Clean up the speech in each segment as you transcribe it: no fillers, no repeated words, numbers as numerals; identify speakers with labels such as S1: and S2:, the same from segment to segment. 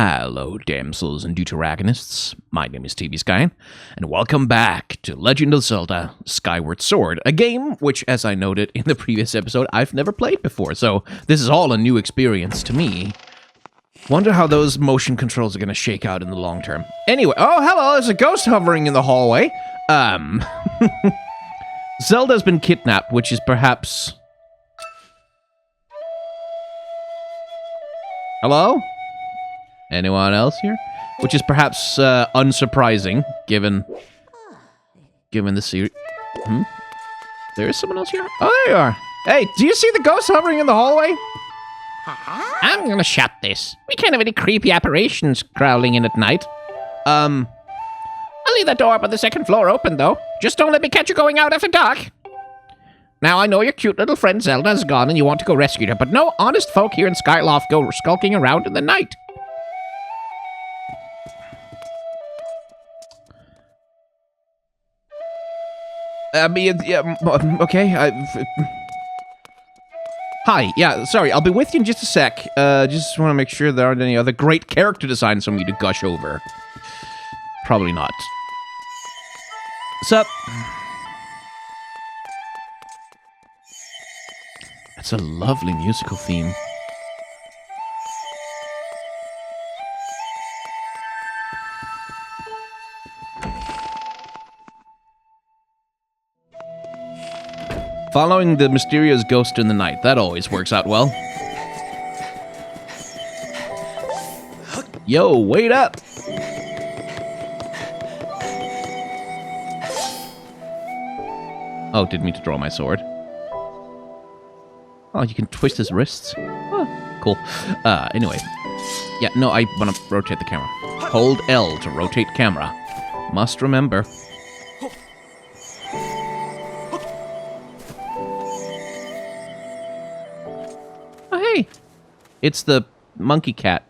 S1: Hello, damsels and deuteragonists. My name is TV Skyen, and welcome back to Legend of Zelda Skyward Sword, a game which, as I noted in the previous episode, I've never played before, so this is all a new experience to me. Wonder how those motion controls are going to shake out in the long term. Anyway, oh, hello, there's a ghost hovering in the hallway. Zelda's been kidnapped, which is perhaps... Hello? Anyone else here? Which is perhaps unsurprising, given the series. There is someone else here? Oh, there you are. Hey, do you see the ghost hovering in the hallway? I'm gonna shut this. We can't have any creepy apparitions crawling in at night. I'll leave that door up on the second floor open, though. Just don't let me catch you going out after dark. Now, I know your cute little friend Zelda is gone and you want to go rescue her, but no honest folk here in Skyloft go skulking around in the night. Okay, Hi, yeah, sorry, I'll be with you in just a sec. Just want to make sure there aren't any other great character designs for me to gush over. Probably not. Sup? That's a lovely musical theme. Following the mysterious ghost in the night. That always works out well. Yo, wait up! Oh, didn't mean to draw my sword. Oh, you can twist his wrists. Oh, cool. Anyway. Yeah, no, I want to rotate the camera. Hold L to rotate camera. Must remember. It's the monkey cat.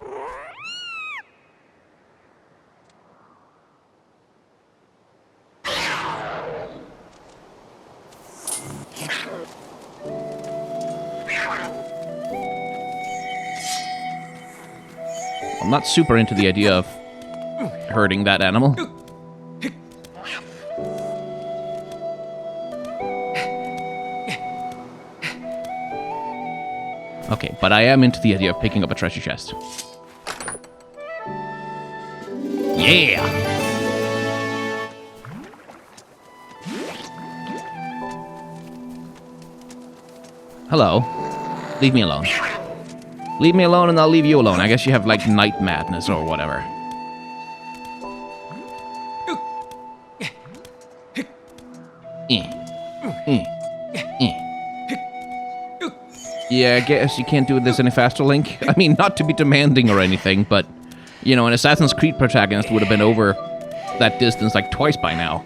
S1: I'm not super into the idea of hurting that animal. Okay, but I am into the idea of picking up a treasure chest. Yeah! Hello. Leave me alone. Leave me alone and I'll leave you alone. I guess you have, like, night madness or whatever. Yeah, I guess you can't do this any faster, Link. I mean, not to be demanding or anything, but, you know, an Assassin's Creed protagonist would have been over that distance like twice by now.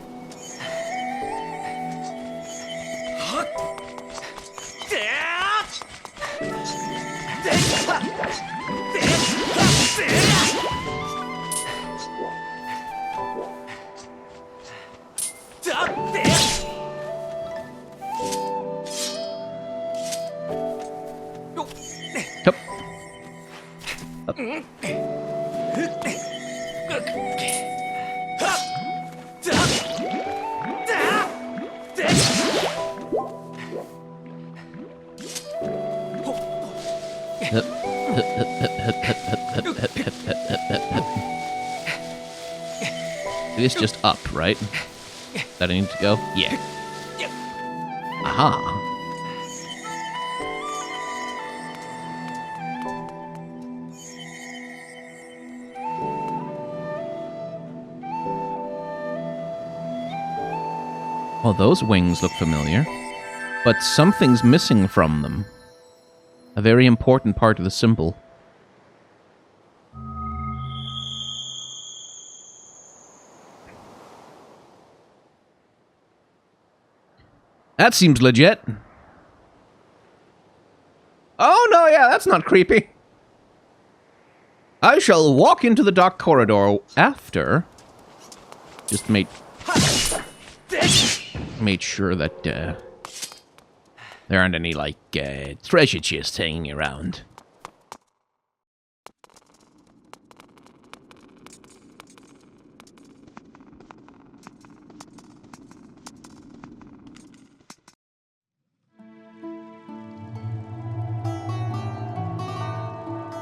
S1: It is just up, right? That I need to go? Yeah. Aha. Well, those wings look familiar, but something's missing from them. A very important part of the symbol. That seems legit. Oh, no, yeah, that's not creepy. I shall walk into the dark corridor after... Just made sure that, there aren't any, like, treasure chests hanging around.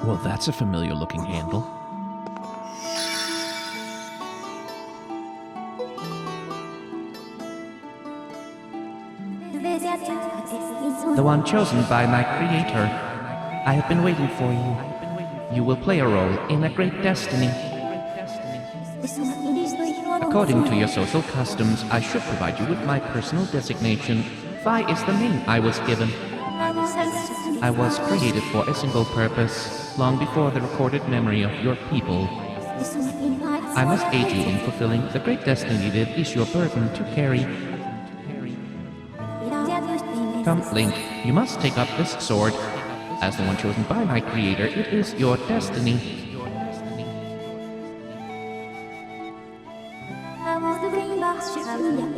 S1: Well, that's a familiar-looking handle.
S2: The one chosen by my creator. I have been waiting for you. You will play a role in a great destiny. According to your social customs, I should provide you with my personal designation. Phi is the name I was given. I was created for a single purpose, long before the recorded memory of your people. I must aid you in fulfilling the great destiny that is your burden to carry. Come, Link, you must take up this sword. As the one chosen by my creator, it is your destiny.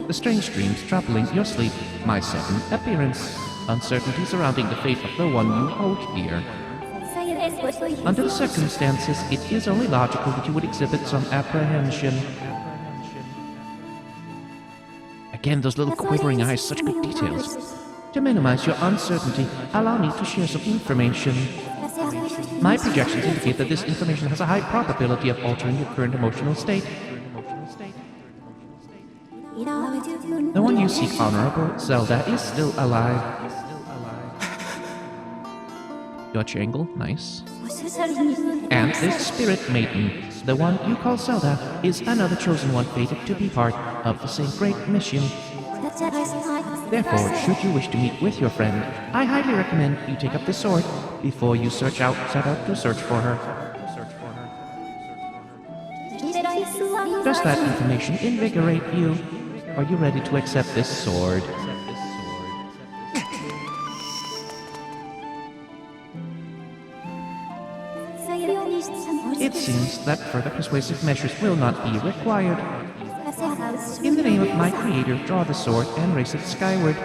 S2: The strange dreams troubling your sleep, my second appearance. Uncertainty surrounding the fate of the one you hold dear. Under the circumstances, it is only logical that you would exhibit some apprehension. Again, those little quivering eyes, such good details. To minimize your uncertainty, allow me to share some information. My projections indicate that this information has a high probability of altering your current emotional state. The one you seek, Honorable Zelda, is still alive. Dutch angle, nice. And this spirit maiden, the one you call Zelda, is another chosen one fated to be part of the same great mission. Therefore, should you wish to meet with your friend, I highly recommend you take up the sword before you set out to search for her. Does that information invigorate you? Are you ready to accept this sword? It seems that further persuasive measures will not be required. In the name of my creator, draw the sword and race it skyward.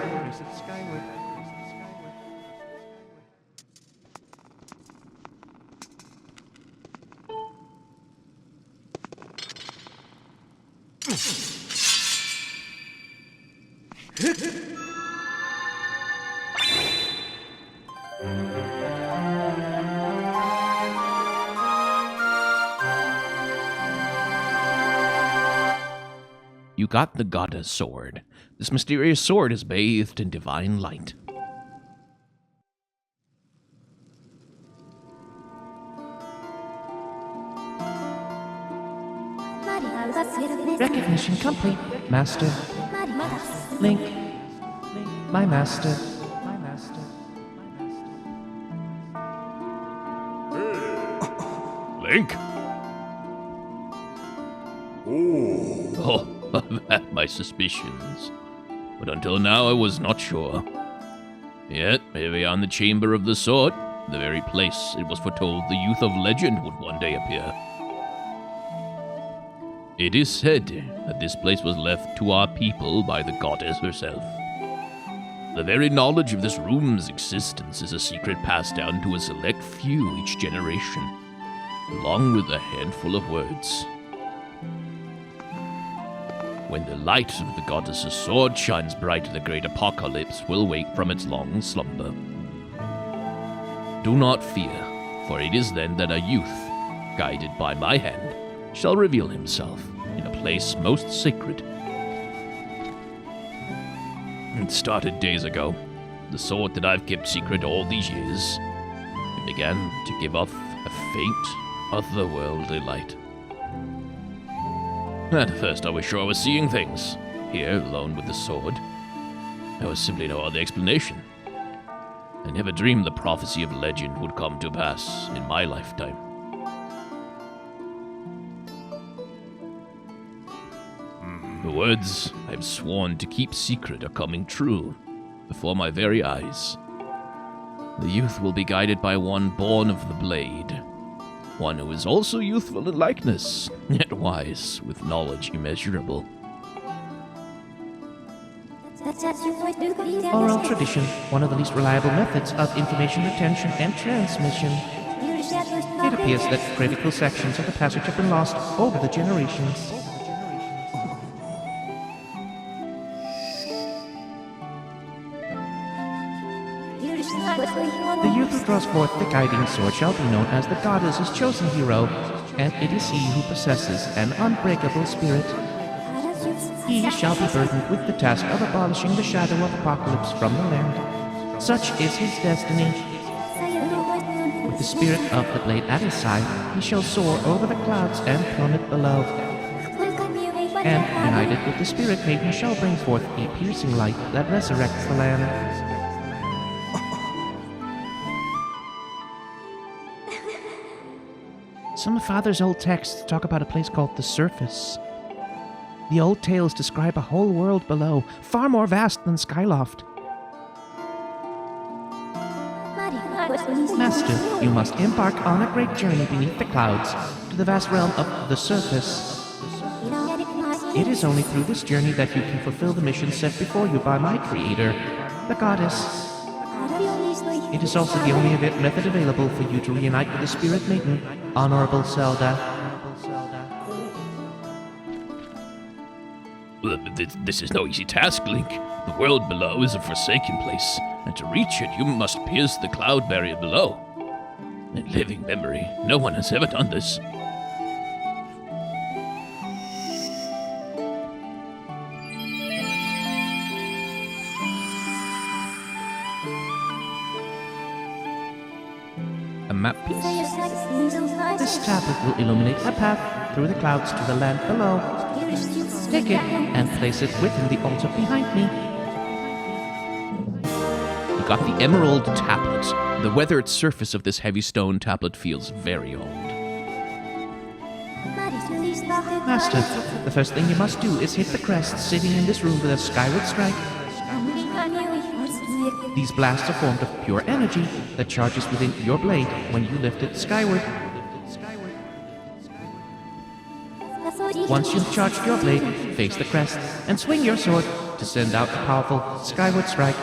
S1: You got the goddess sword. This mysterious sword is bathed in divine light.
S2: Recognition complete, Master. Link, my master.
S1: Link? Oh, I've had my suspicions, but until now I was not sure. Yet, here beyond the Chamber of the Sword, the very place it was foretold the youth of legend would one day appear. It is said that this place was left to our people by the goddess herself. The very knowledge of this room's existence is a secret passed down to a select few each generation, along with a handful of words. When the light of the goddess's sword shines bright, the great apocalypse will wake from its long slumber. Do not fear, for it is then that a youth, guided by my hand, shall reveal himself in a place most sacred. It started days ago. The sword that I've kept secret all these years. It began to give off a faint, otherworldly light. At first I was sure I was seeing things, here alone with the sword. There was simply no other explanation. I never dreamed the prophecy of legend would come to pass in my lifetime. The words I've sworn to keep secret are coming true before my very eyes. The youth will be guided by one born of the blade, one who is also youthful in likeness, yet wise with knowledge immeasurable.
S2: Oral tradition, one of the least reliable methods of information retention and transmission. It appears that critical sections of the passage have been lost over the generations. The youth who draws forth the guiding sword shall be known as the goddess's chosen hero, and it is he who possesses an unbreakable spirit. He shall be burdened with the task of abolishing the shadow of apocalypse from the land. Such is his destiny. With the spirit of the blade at his side, he shall soar over the clouds and plummet below. And, united with the spirit maiden, shall bring forth a piercing light that resurrects the land. Some of Father's old texts talk about a place called the Surface. The old tales describe a whole world below, far more vast than Skyloft. Master, you must embark on a great journey beneath the clouds to the vast realm of the Surface. It is only through this journey that you can fulfill the mission set before you by my creator, the goddess. It is also the only method available for you to reunite with the Spirit Maiden, Honorable Zelda.
S1: Well, this is no easy task, Link. The world below is a forsaken place, and to reach it, you must pierce the cloud barrier below. In living memory, no one has ever done this.
S2: A map piece. This tablet will illuminate a path through the clouds to the land below. Take it and place it within the altar behind me.
S1: You got the emerald tablet. The weathered surface of this heavy stone tablet feels very old.
S2: Master, the first thing you must do is hit the crest sitting in this room with a skyward strike. These blasts are formed of pure energy that charges within your blade when you lift it skyward. Once you've charged your blade, face the crest and swing your sword to send out a powerful skyward strike.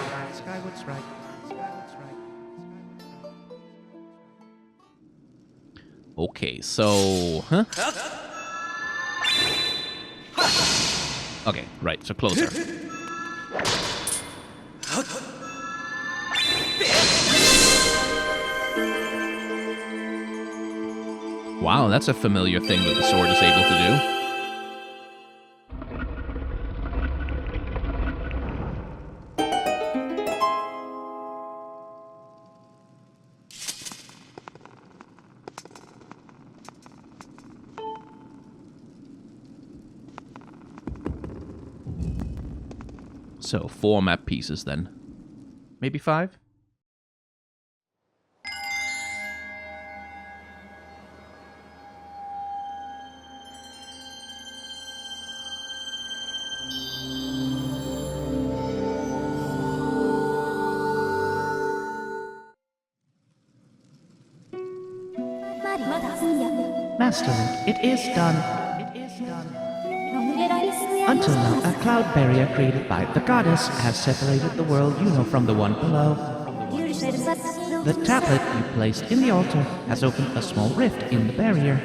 S1: Okay, so... Huh? Okay, right, so closer. Wow, that's a familiar thing that the sword is able to do. So, 4 map pieces then. Maybe 5?
S2: Master Link, it is done. Until now, a cloud barrier created by the goddess has separated the world you know from the one below. The tablet you placed in the altar has opened a small rift in the barrier.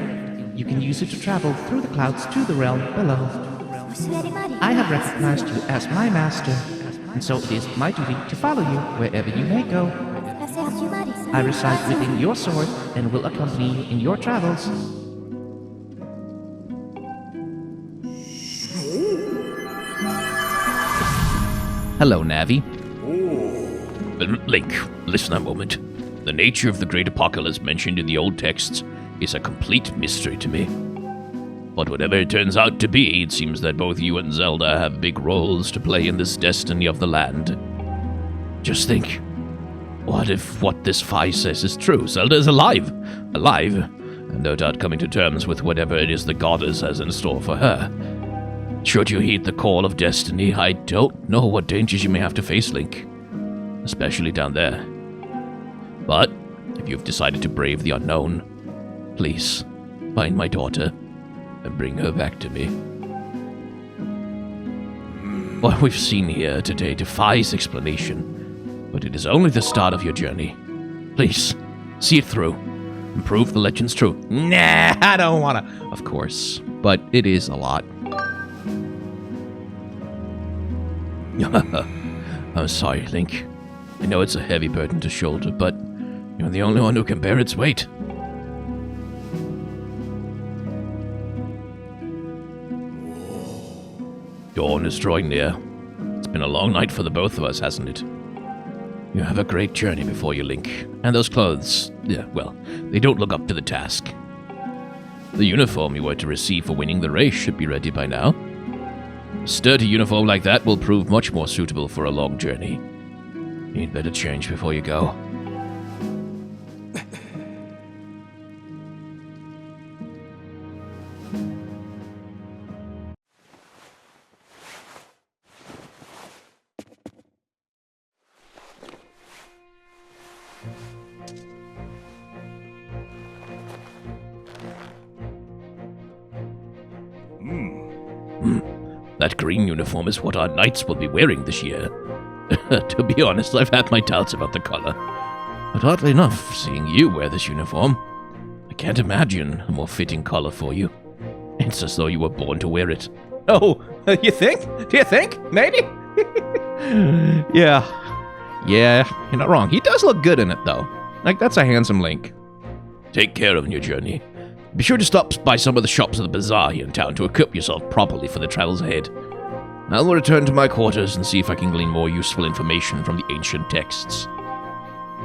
S2: You can use it to travel through the clouds to the realm below. I have recognized you as my master, and so it is my duty to follow you wherever you may go. I reside within your sword and will accompany you in your travels.
S1: Hello, Navi. Link, listen a moment. The nature of the Great Apocalypse mentioned in the old texts is a complete mystery to me. But whatever it turns out to be, it seems that both you and Zelda have big roles to play in this destiny of the land. Just think, what if what this Fi says is true? Zelda is alive, and no doubt coming to terms with whatever it is the goddess has in store for her. Should you heed the call of destiny, I don't know what dangers you may have to face, Link. Especially down there. But, if you've decided to brave the unknown, please, find my daughter and bring her back to me. What we've seen here today defies explanation, but it is only the start of your journey. Please, see it through, and prove the legend's true. Nah, I don't wanna. Of course, but it is a lot. I'm sorry, Link. I know it's a heavy burden to shoulder, but You're the only one who can bear its weight. Dawn is drawing near. It's been a long night for the both of us, hasn't it? You have a great journey before you, Link. And those clothes, yeah, well, they don't look up to the task. The uniform you were to receive for winning the race should be ready by now. A sturdy uniform like that will prove much more suitable for a long journey. You'd better change before you go. That green uniform is what our knights will be wearing this year. To be honest, I've had my doubts about the color. But oddly enough, seeing you wear this uniform, I can't imagine a more fitting color for you. It's as though you were born to wear it. Oh, you think? Do you think? Maybe? Yeah, you're not wrong. He does look good in it, though. Like, that's a handsome Link. Take care of your journey. Be sure to stop by some of the shops of the Bazaar here in town to equip yourself properly for the travels ahead. I'll return to my quarters and see if I can glean more useful information from the ancient texts.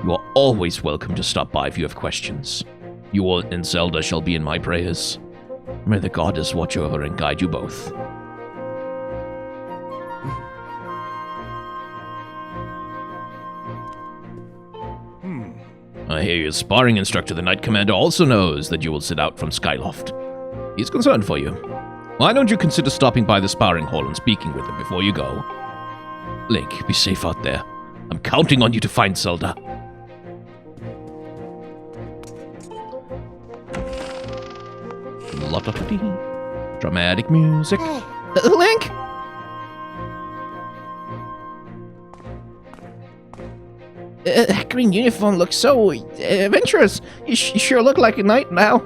S1: You are always welcome to stop by if you have questions. You and Zelda shall be in my prayers. May the goddess watch over and guide you both. I hear your sparring instructor, the Knight Commander, also knows that you will sit out from Skyloft. He's concerned for you. Why don't you consider stopping by the sparring hall and speaking with him before you go? Link, be safe out there. I'm counting on you to find Zelda. Dramatic music. Link! That green uniform looks so adventurous. You sure look like a knight now.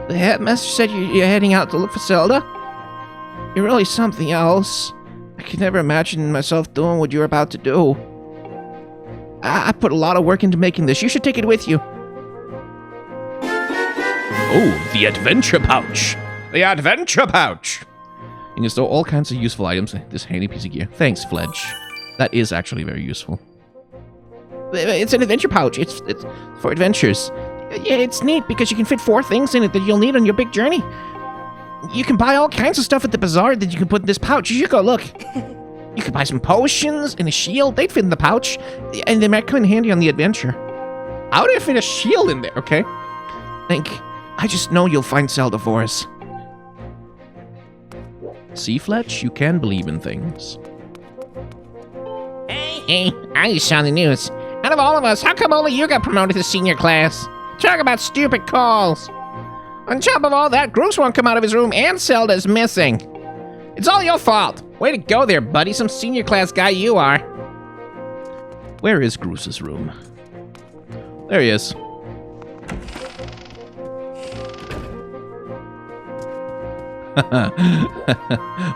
S1: The headmaster said you're heading out to look for Zelda. You're really something else. I could never imagine myself doing what you're about to do. I put a lot of work into making this. You should take it with you. Oh, the adventure pouch. The adventure pouch. You can store all kinds of useful items in this handy piece of gear. Thanks, Fledge. That is actually very useful. It's an adventure pouch. It's for adventures. Yeah, it's neat because you can fit 4 things in it that you'll need on your big journey. You can buy all kinds of stuff at the Bazaar that you can put in this pouch. You should go look. You could buy some potions and a shield. They'd fit in the pouch, and they might come in handy on the adventure. How do you fit a shield in there, okay? Link, I just know you'll find Zelda for us. See, Fletch? You can believe in things. Hey, I just saw the news. Out of all of us, how come only you got promoted to senior class? Talk about stupid calls. On top of all that, Groose won't come out of his room and Zelda's missing. It's all your fault. Way to go there, buddy. Some senior class guy you are. Where is Groose's room? There he is.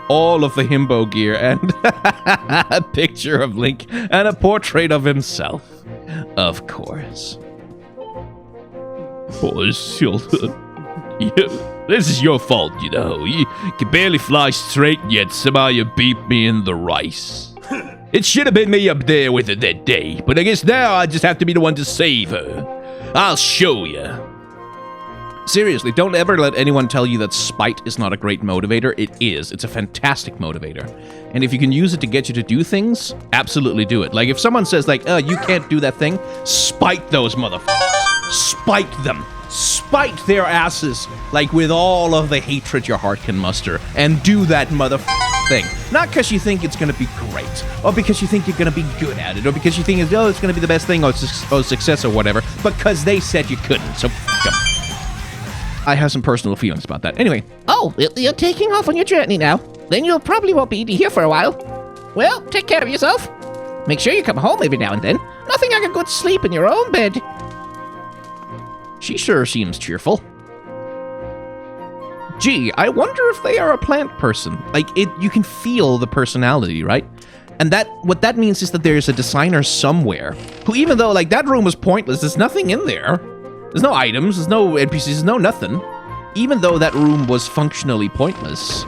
S1: All of the himbo gear and a picture of Link and a portrait of himself. Of course. Poor Zelda. This is your fault, you know. You can barely fly straight, yet somehow you beat me in the race. It should have been me up there with her that day, but I guess now I just have to be the one to save her. I'll show you. Seriously, don't ever let anyone tell you that spite is not a great motivator. It is. It's a fantastic motivator. And if you can use it to get you to do things, absolutely do it. Like, if someone says, like, you can't do that thing, spite those motherfuckers. Spite them. Spite their asses, like, with all of the hatred your heart can muster. And do that motherfucking thing. Not because you think it's going to be great, or because you think you're going to be good at it, or because you think, it's going to be the best thing, or success, or whatever, because they said you couldn't, so f*** them. I have some personal feelings about that. Anyway. Oh, you're taking off on your journey now. Then you'll probably won't be here for a while. Well, take care of yourself. Make sure you come home every now and then. Nothing like a good sleep in your own bed. She sure seems cheerful. Gee, I wonder if they are a plant person. Like, you can feel the personality, right? And what that means is that there's a designer somewhere who, even though like that room was pointless, there's nothing in there. There's no items, there's no NPCs, there's no nothing. Even though that room was functionally pointless,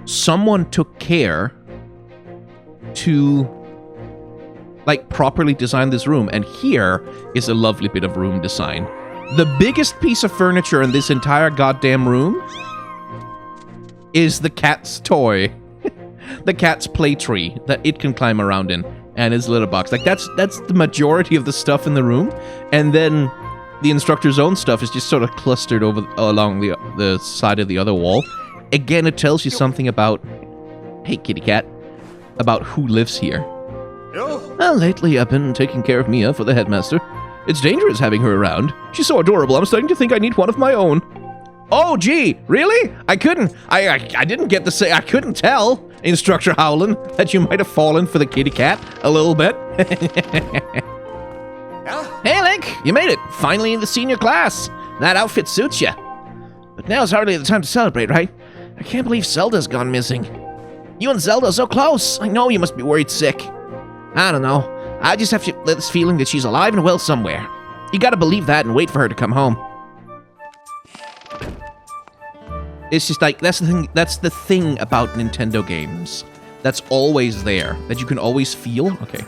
S1: someone took care to like properly design this room, and here is a lovely bit of room design. The biggest piece of furniture in this entire goddamn room is the cat's toy. The cat's play tree that it can climb around in, and his litter box. Like that's the majority of the stuff in the room, and then the instructor's own stuff is just sort of clustered along the side of the other wall. Again, it tells you something about, hey kitty cat, about who lives here. Well, lately I've been taking care of Mia for the headmaster. It's dangerous having her around. She's so adorable, I'm starting to think I need one of my own. Oh, gee, really? I didn't get to say, I couldn't tell, Instructor Howland, that you might have fallen for the kitty cat a little bit. Hey, Link, you made it. Finally in the senior class. That outfit suits you. But now's hardly the time to celebrate, right? I can't believe Zelda's gone missing. You and Zelda are so close. I know you must be worried sick. I don't know. I just have this feeling that she's alive and well somewhere. You gotta believe that and wait for her to come home. It's just like, that's the thing about Nintendo games. That's always there. That you can always feel. Okay.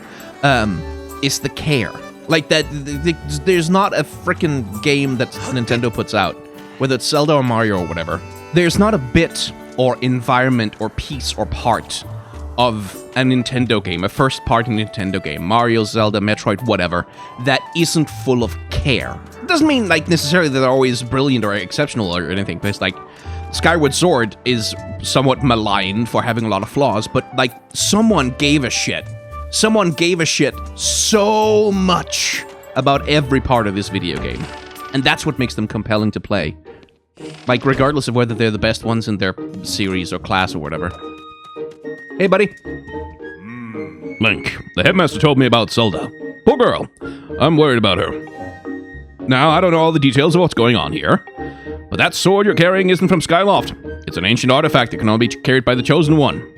S1: It's the care. Like that, there's not a freaking game that Nintendo puts out, whether it's Zelda or Mario or whatever. There's not a bit or environment or piece or part of a Nintendo game, a first-party Nintendo game, Mario, Zelda, Metroid, whatever, that isn't full of care. It doesn't mean like necessarily that they're always brilliant or exceptional or anything, but it's like Skyward Sword is somewhat maligned for having a lot of flaws, but like someone gave a shit. Someone gave a shit so much about every part of this video game. And that's what makes them compelling to play. Like, regardless of whether they're the best ones in their series or class or whatever. Hey, buddy.
S3: Link, the headmaster told me about Zelda. Poor girl. I'm worried about her. Now, I don't know all the details of what's going on here, but that sword you're carrying isn't from Skyloft. It's an ancient artifact that can only be carried by the Chosen One.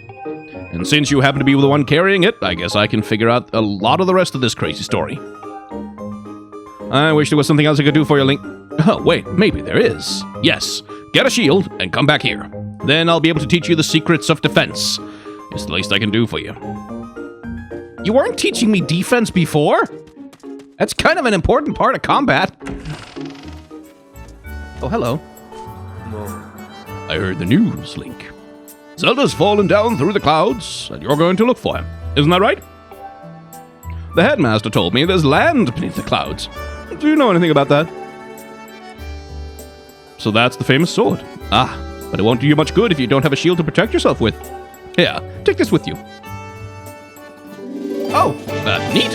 S3: And since you happen to be the one carrying it, I guess I can figure out a lot of the rest of this crazy story. I wish there was something else I could do for you, Link. Oh, wait, maybe there is. Yes, get a shield and come back here. Then I'll be able to teach you the secrets of defense. It's the least I can do for you.
S1: You weren't teaching me defense before? That's kind of an important part of combat. Oh, hello.
S3: I heard the news, Link. Zelda's fallen down through the clouds, and you're going to look for him. Isn't that right? The headmaster told me there's land beneath the clouds. Do you know anything about that? So that's the famous sword. Ah, but it won't do you much good if you don't have a shield to protect yourself with. Here, take this with you.
S1: Oh,
S3: neat.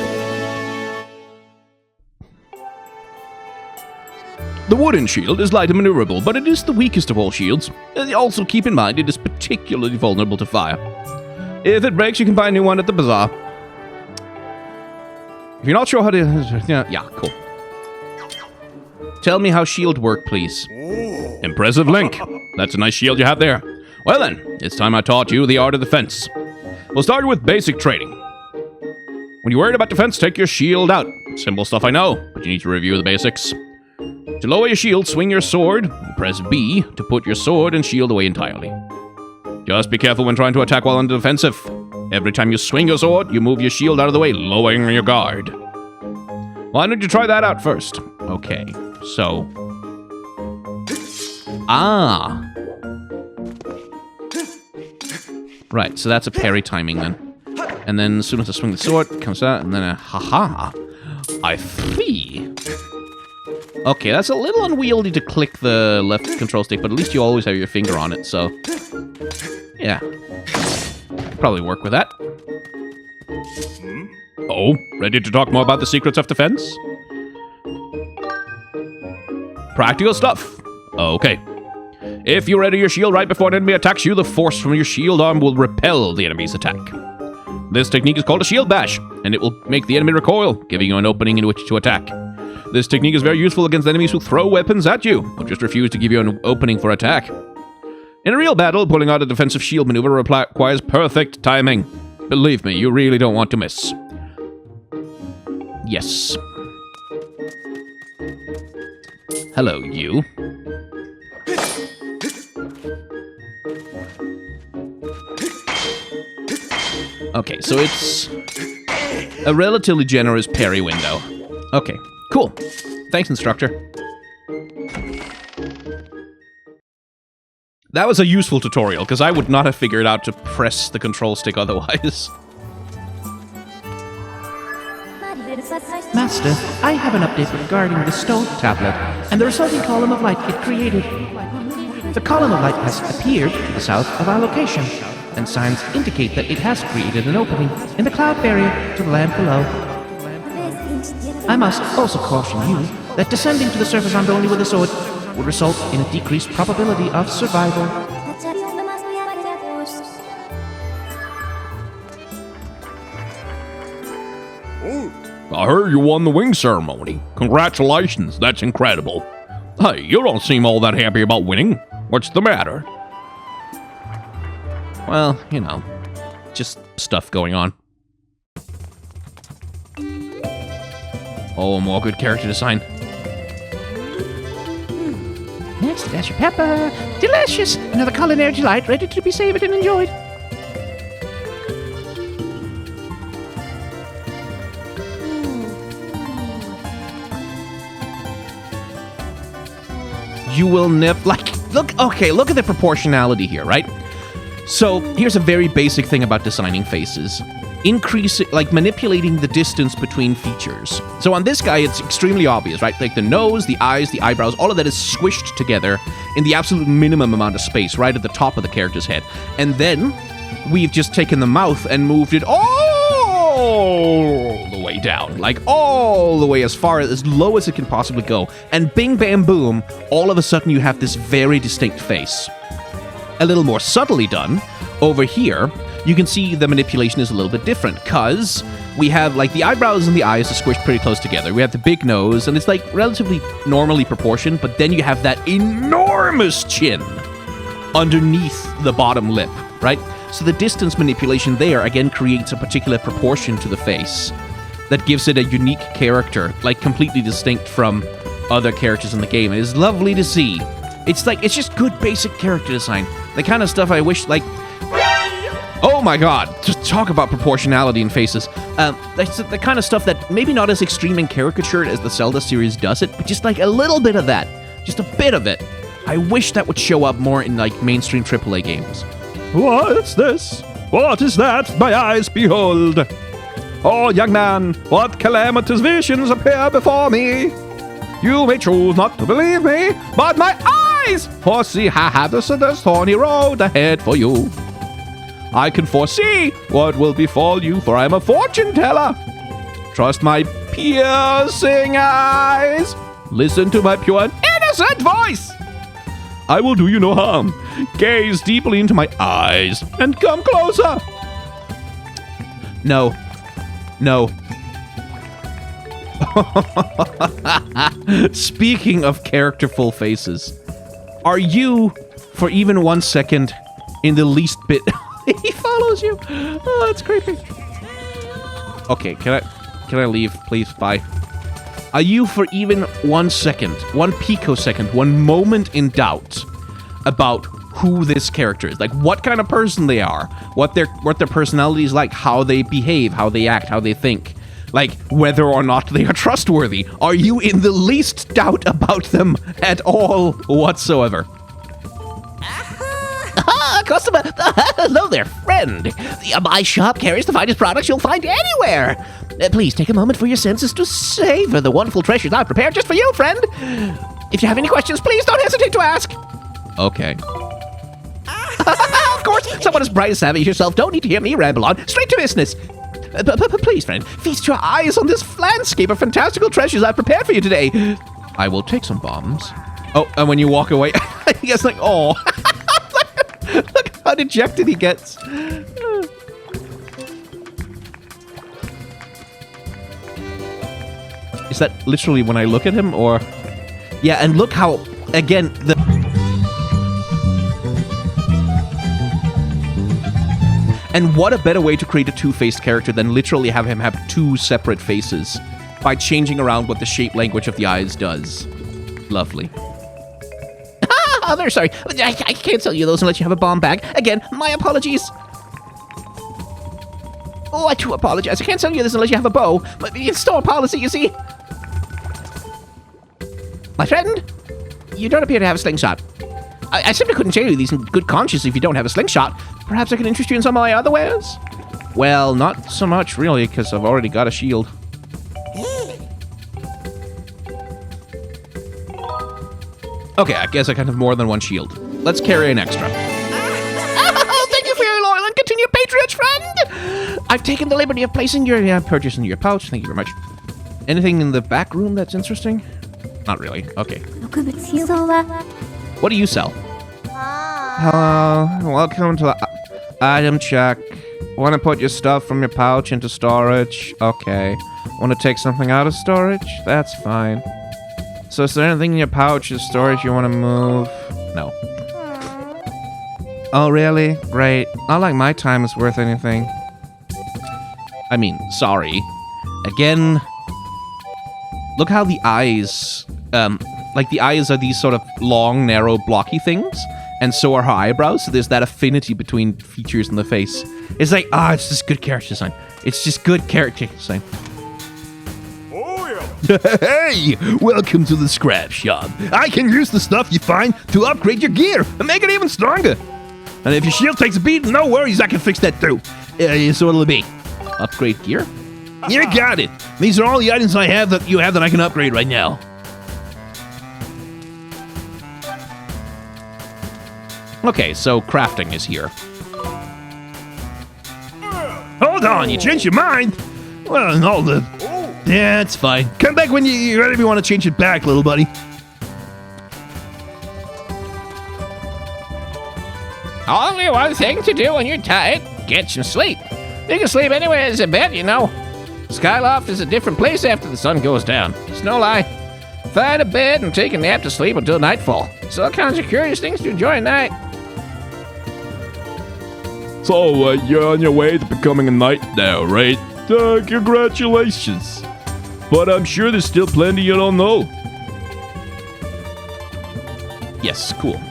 S3: The wooden shield is light and maneuverable, but it is the weakest of all shields. Also keep in mind it is particularly vulnerable to fire. If it breaks, you can buy a new one at the Bazaar. If you're not sure how to... Yeah, cool.
S1: Tell me how shield work, please.
S3: Impressive, Link. That's a nice shield you have there. Well then, it's time I taught you the art of defense. We'll start with basic training. When you're worried about defense, take your shield out. Simple stuff, I know, but you need to review the basics. To lower your shield, swing your sword, and press B to put your sword and shield away entirely. Just be careful when trying to attack while on the defensive. Every time you swing your sword, you move your shield out of the way, lowering your guard. Why don't you try that out first?
S1: Okay, so... Ah! Right, so that's a parry timing then. And then as soon as I swing the sword, it comes out, and then a haha. I see. Okay, that's a little unwieldy to click the left control stick, but at least you always have your finger on it, so... Yeah. Probably work with that.
S3: Oh, ready to talk more about the secrets of defense? Practical stuff. Okay. If you ready your shield right before an enemy attacks you, the force from your shield arm will repel the enemy's attack. This technique is called a shield bash, and it will make the enemy recoil, giving you an opening in which to attack. This technique is very useful against enemies who throw weapons at you, or just refuse to give you an opening for attack. In a real battle, pulling out a defensive shield maneuver requires perfect timing. Believe me, you really don't want to miss.
S1: Yes. Hello, you. Okay, so it's a relatively generous parry window. Okay, cool. Thanks, instructor. That was a useful tutorial, because I would not have figured out to press the control stick otherwise.
S2: Master, I have an update regarding the stone tablet and the resulting column of light it created. The column of light has appeared to the south of our location, and signs indicate that it has created an opening in the cloud barrier to the land below. I must also caution you that descending to the surface armed only with a sword would result in a decreased probability of survival.
S3: I heard you won the wing ceremony. Congratulations, that's incredible. Hey, you don't seem all that happy about winning. What's the matter?
S1: Well, you know, just stuff going on. Oh, more good character design.
S2: Next, dash your pepper. Delicious! Another culinary delight ready to be savored and enjoyed.
S1: You will never, like, look at the proportionality here, right? So, here's a very basic thing about designing faces. Manipulating the distance between features. So on this guy, it's extremely obvious, right? Like the nose, the eyes, the eyebrows, all of that is squished together in the absolute minimum amount of space, right at the top of the character's head. And then, we've just taken the mouth and moved it all the way down. Like, all the way as low as it can possibly go. And bing, bam, boom, all of a sudden you have this very distinct face. A little more subtly done, over here, you can see the manipulation is a little bit different, because we have, like, the eyebrows and the eyes are squished pretty close together. We have the big nose, and it's, like, relatively normally proportioned, but then you have that enormous chin underneath the bottom lip, right? So the distance manipulation there, again, creates a particular proportion to the face that gives it a unique character, like, completely distinct from other characters in the game. It is lovely to see. It's just good basic character design. The kind of stuff I wish, like... Oh my god, just talk about proportionality in faces. That's the kind of stuff that maybe not as extreme and caricatured as the Zelda series does it, but just like a little bit of that. Just a bit of it. I wish that would show up more in like mainstream AAA games.
S3: What's this? What is that my eyes behold? Oh, young man, what calamitous visions appear before me? You may choose not to believe me, but my eyes foresee this thorny road ahead for you. I can foresee what will befall you, for I am a fortune teller. Trust my piercing eyes. Listen to my pure and innocent voice. I will do you no harm. Gaze deeply into my eyes and come closer.
S1: No. No. Speaking of characterful faces, are you, for even 1 second, in the least bit... He follows you. Oh, that's creepy. Okay, can I leave, please? Bye. Are you for even 1 second, 1 picosecond, 1 moment in doubt about who this character is? Like, what kind of person they are, what their personality is like, how they behave, how they act, how they think, like whether or not they are trustworthy? Are you in the least doubt about them at all whatsoever?
S2: Customer, hello there, friend. My shop carries the finest products you'll find anywhere. Please take a moment for your senses to savor the wonderful treasures I've prepared just for you, friend. If you have any questions, please don't hesitate to ask.
S1: Okay.
S2: Of course, someone as bright as savvy as yourself don't need to hear me ramble on. Straight to business. Please, friend, feast your eyes on this landscape of fantastical treasures I've prepared for you today.
S1: I will take some bombs. Oh, and when you walk away, he gets like, oh. Look how dejected he gets. Is that literally when I look at him, or... Yeah, and look how, again, And what a better way to create a two-faced character than literally have him have two separate faces by changing around what the shape language of the eyes does. Lovely. Oh, very sorry. I can't sell you those unless you have a bomb bag. Again, my apologies. Oh, I do apologize. I can't sell you this unless you have a bow. But it's store policy, you see. My friend, you don't appear to have a slingshot. I simply couldn't sell you these in good conscience if you don't have a slingshot. Perhaps I can interest you in some of my other wares? Well, not so much, really, because I've already got a shield. Okay, I guess I can have more than one shield. Let's carry an extra. Oh, thank you for your loyal and continued patronage, friend! I've taken the liberty of placing your purchase in your pouch. Thank you very much. Anything in the back room that's interesting? Not really. Okay. What do you sell? Hello. Welcome to the item check. Want to put your stuff from your pouch into storage? Okay. Want to take something out of storage? That's fine. So is there anything in your pouch or storage you want to move? No. Oh, really? Great. Not like my time is worth anything. I mean, sorry. Again, look how the eyes, like the eyes are these sort of long, narrow, blocky things, and so are her eyebrows, so there's that affinity between features in the face. It's like, it's just good character design. It's just good character design.
S3: Hey, welcome to the scrap shop. I can use the stuff you find to upgrade your gear and make it even stronger. And if your shield takes a beat, no worries, I can fix that too. So it'll be.
S1: Upgrade gear?
S3: You got it. These are all the items I have that you have that I can upgrade right now.
S1: Okay, so crafting is here.
S3: Hold on, you changed your mind? Well, hold it. Yeah, it's fine. Come back when you're ready if you want to change it back, little buddy.
S2: Only one thing to do when you're tired. Get some sleep. You can sleep anywhere as a bed, you know. Skyloft is a different place after the sun goes down. It's no lie. Find a bed and take a nap to sleep until nightfall. It's all kinds of curious things to enjoy at night.
S3: So, you're on your way to becoming a knight now, right? Congratulations. But I'm sure there's still plenty you don't know.
S1: Yes, cool.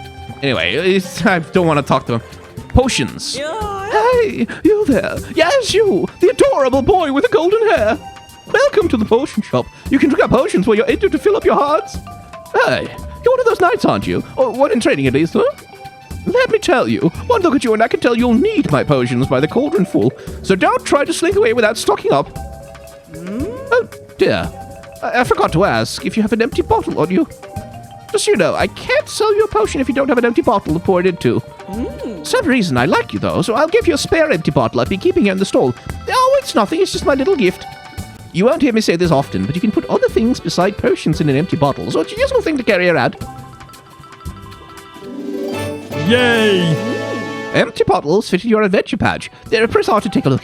S1: Anyway, I don't want to talk to him. Potions. Hey, you there. Yes, you. The adorable boy with the golden hair. Welcome to the potion shop. You can drink up potions while you're able to fill up your hearts. Hey, you're one of those knights, aren't you? Or one in training at least, huh? Let me tell you, one look at you and I can tell you'll need my potions by the cauldron full. So don't try to slink away without stocking up. Oh, dear. I forgot to ask if you have an empty bottle on you. Just so you know, I can't sell you a potion if you don't have an empty bottle to pour it into. Some reason I like you, though, so I'll give you a spare empty bottle I've been keeping here in the stall. Oh, it's nothing, it's just my little gift. You won't hear me say this often, but you can put other things beside potions in an empty bottle, so it's a useful thing to carry around.
S3: Yay!
S1: Empty bottles fit in your adventure pouch. They're pretty hard to take a look.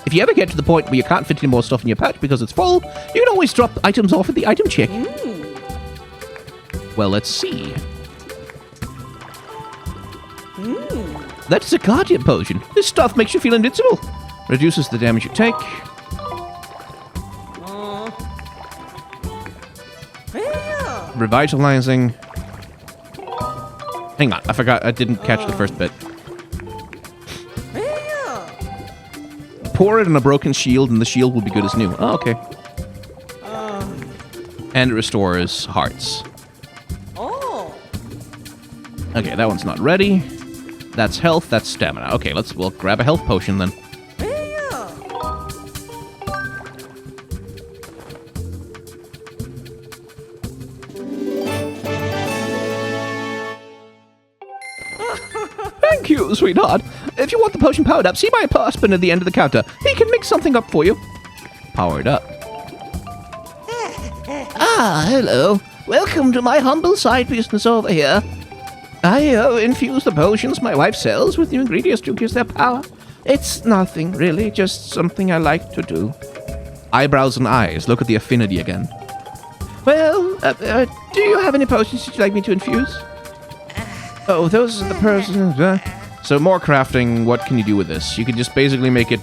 S1: If you ever get to the point where you can't fit any more stuff in your pouch because it's full, you can always drop items off at the item check. Well, let's see. That is a guardian potion. This stuff makes you feel invincible. Reduces the damage you take. Revitalizing. Hang on, I forgot. I didn't catch the first bit. Pour it in a broken shield and the shield will be good as new. Oh, okay. And it restores hearts. Okay, that one's not ready. That's health, that's stamina. Okay, we'll grab a health potion then. Thank you, sweetheart. If you want the potion powered up, see my husband at the end of the counter. He can mix something up for you. Powered up. Ah, hello. Welcome to my humble side business over here. I infuse the potions my wife sells with new ingredients to increase their power. It's nothing, really, just something I like to do. Eyebrows and eyes. Look at the affinity again. Well, do you have any potions you'd like me to infuse? Oh, those are the potions. So more crafting, what can you do with this? You can just basically make it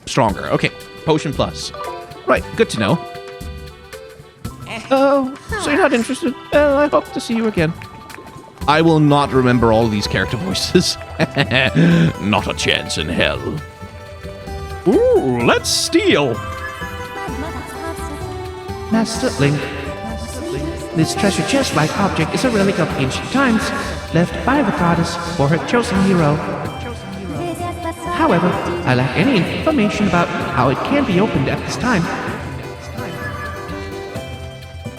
S1: stronger. Okay, potion plus. Right, good to know. Oh, so you're not interested? Well, I hope to see you again. I will not remember all these character voices. Not a chance in hell.
S3: Ooh, let's steal.
S2: Master Link. This treasure chest-like object is a relic of ancient times, left by the goddess for her chosen hero. However, I lack any information about how it can be opened at this time.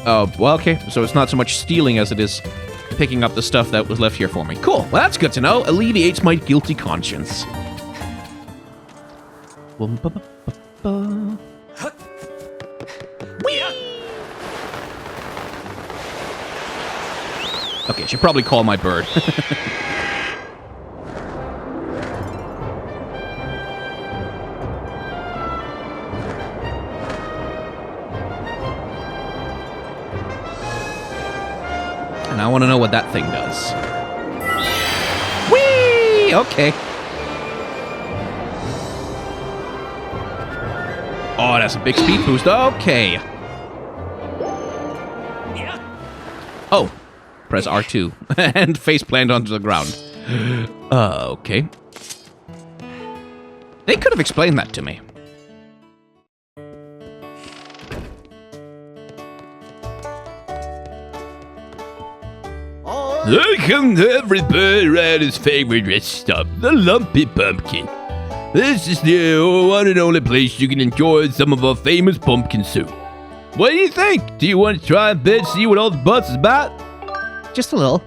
S1: Oh, well, okay. So it's not so much stealing as it is picking up the stuff that was left here for me. Cool. Well, that's good to know. Alleviates my guilty conscience. Whee! Okay, should probably call my bird. And I want to know what that thing does. Whee! Okay. Oh, that's a big speed boost. Okay. Oh. Press R2 and face plant onto the ground. Okay. They could have explained that to me.
S3: Welcome to every bird around his favorite rest stop, the Lumpy Pumpkin. This is the one and only place you can enjoy some of our famous pumpkin soup. What do you think? Do you want to try a bit, see what all the buzz is about?
S1: Just a little.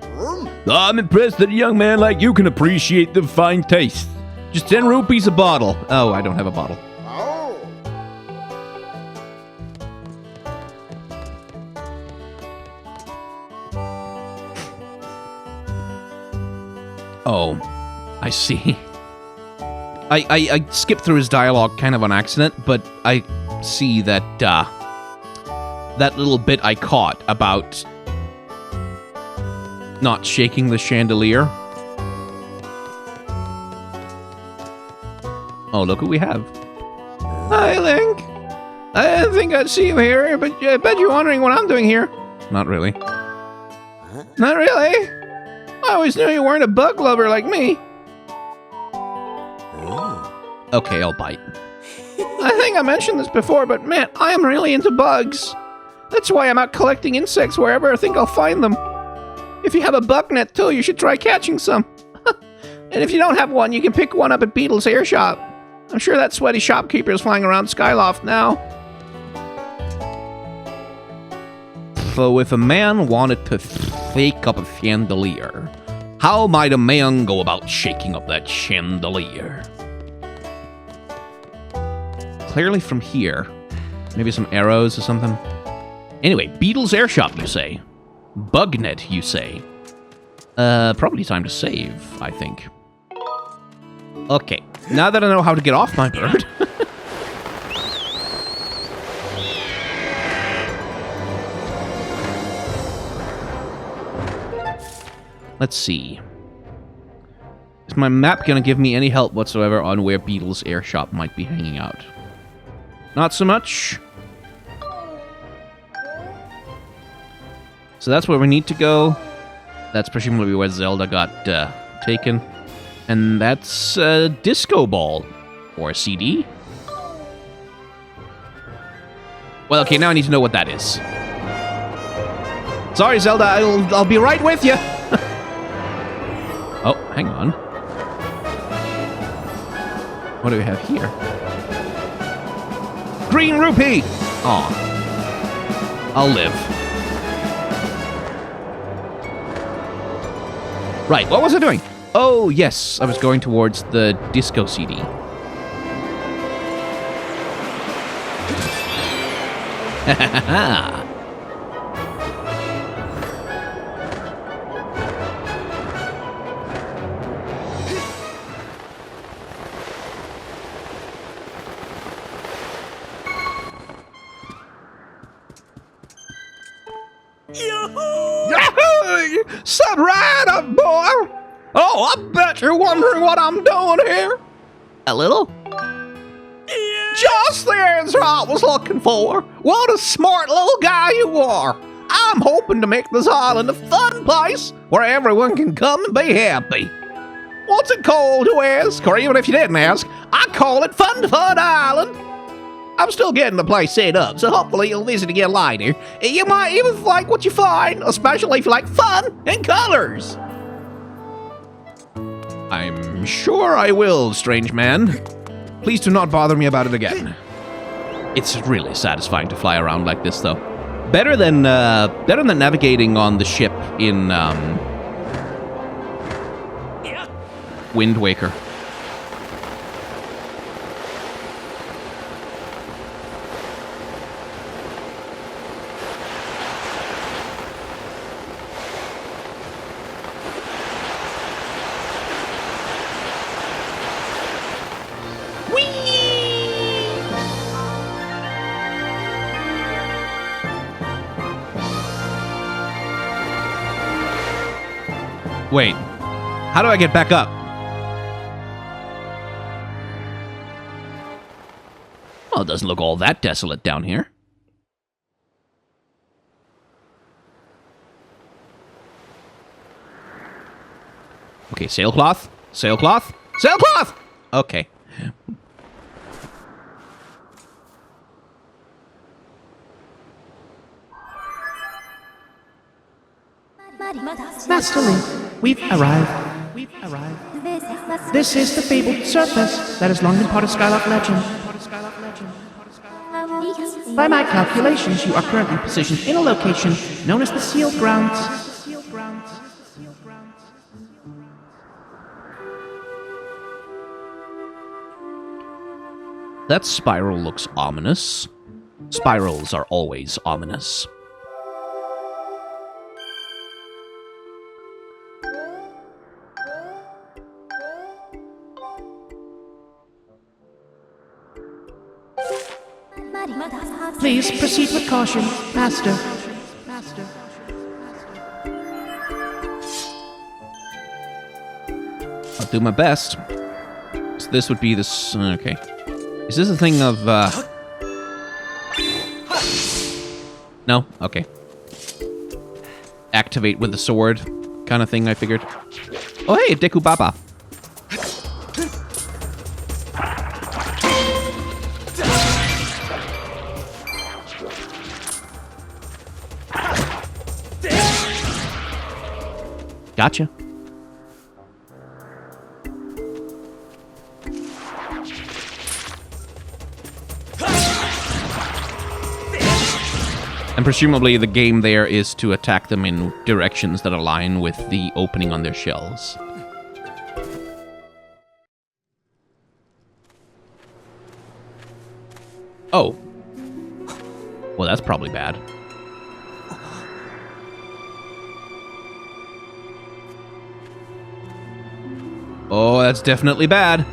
S3: I'm impressed that a young man like you can appreciate the fine taste.
S1: Just 10 rupees a bottle. Oh, I don't have a bottle. Oh, I see. I skipped through his dialogue kind of on accident, but I see that, that little bit I caught about not shaking the chandelier. Oh, look what we have. Hi, Link. I didn't think I'd see you here, but I bet you're wondering what I'm doing here. Not really. Not really? I always knew you weren't a bug lover like me. Okay, I'll bite. I think I mentioned this before, but man, I am really into bugs. That's why I'm out collecting insects wherever I think I'll find them. If you have a bug net too, you should try catching some. And if you don't have one, you can pick one up at Beetle's hair shop. I'm sure that sweaty shopkeeper is flying around Skyloft now. So if a man wanted to shake up a chandelier, how might a man go about shaking up that chandelier? Clearly from here. Maybe some arrows or something. Anyway, Beetle's air shop, you say? Bugnet, you say? Probably time to save, I think. Okay, now that I know how to get off my bird... Let's see. Is my map going to give me any help whatsoever on where Beetle's air shop might be hanging out? Not so much. So that's where we need to go. That's presumably where Zelda got taken. And that's a disco ball. Or a CD. Well, okay, now I need to know what that is. Sorry, Zelda, I'll be right with you. Oh, hang on. What do we have here? Green rupee! Aw. I'll live. Right, what was I doing? Oh, yes, I was going towards the disco CD. Ha ha ha! Set right up, boy!
S3: Oh, I bet you're wondering what I'm doing here.
S1: A little?
S3: Just the answer I was looking for. What a smart little guy you are. I'm hoping to make this island a fun place where everyone can come and be happy. What's it called, you ask? Or even if you didn't ask, I call it Fun Island. I'm still getting the place set up, so hopefully you'll visit again later. You might even like what you find, especially if you like fun and colors. I'm sure I will, strange man. Please do not bother me about it again. It's really satisfying to fly around like this, though. Better than navigating on the ship in Wind Waker. Wait, how do I get back up? Well, it doesn't look all that desolate down here. Okay, sailcloth, sailcloth, sailcloth! Okay.
S2: Master Link, we've arrived. This is the fabled surface that has long been part of Skyloft legend. By my calculations, you are currently positioned in a location known as the Sealed Grounds.
S1: That spiral looks ominous. Spirals are always ominous.
S2: Please proceed with caution, Master.
S1: I'll do my best. So this would be this... Okay. Is this a thing of, No? Okay. Activate with the sword kind of thing, I figured. Oh, hey, Deku Baba. Gotcha. And presumably the game there is to attack them in directions that align with the opening on their shells. Oh. Well, that's probably bad. Oh, that's definitely bad.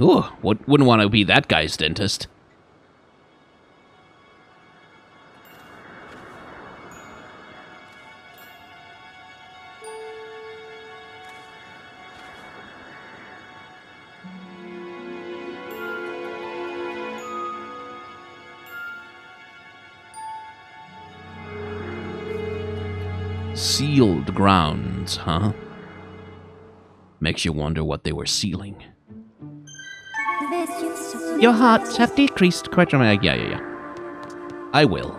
S1: Ooh, wouldn't want to be that guy's dentist. Sealed grounds, huh? Makes you wonder what they were sealing.
S2: Your hearts have decreased quite dramatically.
S1: Yeah. I will.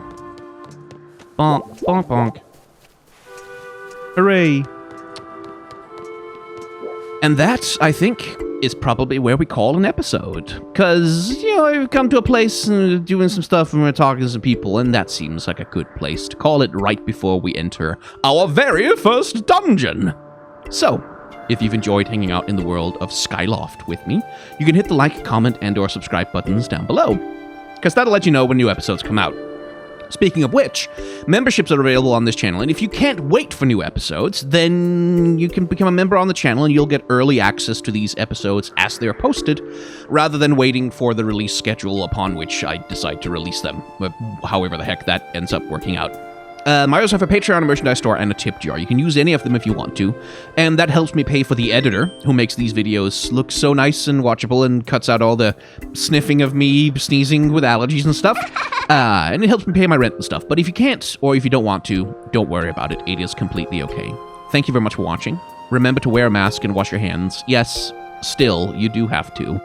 S2: Bonk, bonk, bonk. Hooray.
S1: And that, I think, is probably where we call an episode. Because, I've come to a place doing some stuff and we're talking to some people, and that seems like a good place to call it right before we enter our very first dungeon. So, if you've enjoyed hanging out in the world of Skyloft with me, you can hit the like, comment, and or subscribe buttons down below, because that'll let you know when new episodes come out. Speaking of which, memberships are available on this channel, and if you can't wait for new episodes, then you can become a member on the channel and you'll get early access to these episodes as they're posted, rather than waiting for the release schedule upon which I decide to release them, however the heck that ends up working out. I also have a Patreon, a merchandise store, and a tip jar. You can use any of them if you want to, and that helps me pay for the editor, who makes these videos look so nice and watchable and cuts out all the sniffing of me sneezing with allergies and stuff. And it helps me pay my rent and stuff. But if you can't, or if you don't want to, don't worry about it. It is completely okay. Thank you very much for watching. Remember to wear a mask and wash your hands. Yes, still, you do have to.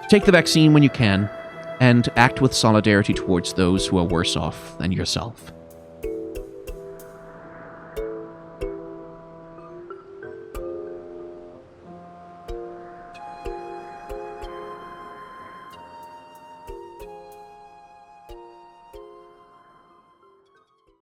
S1: Take the vaccine when you can, and act with solidarity towards those who are worse off than yourself.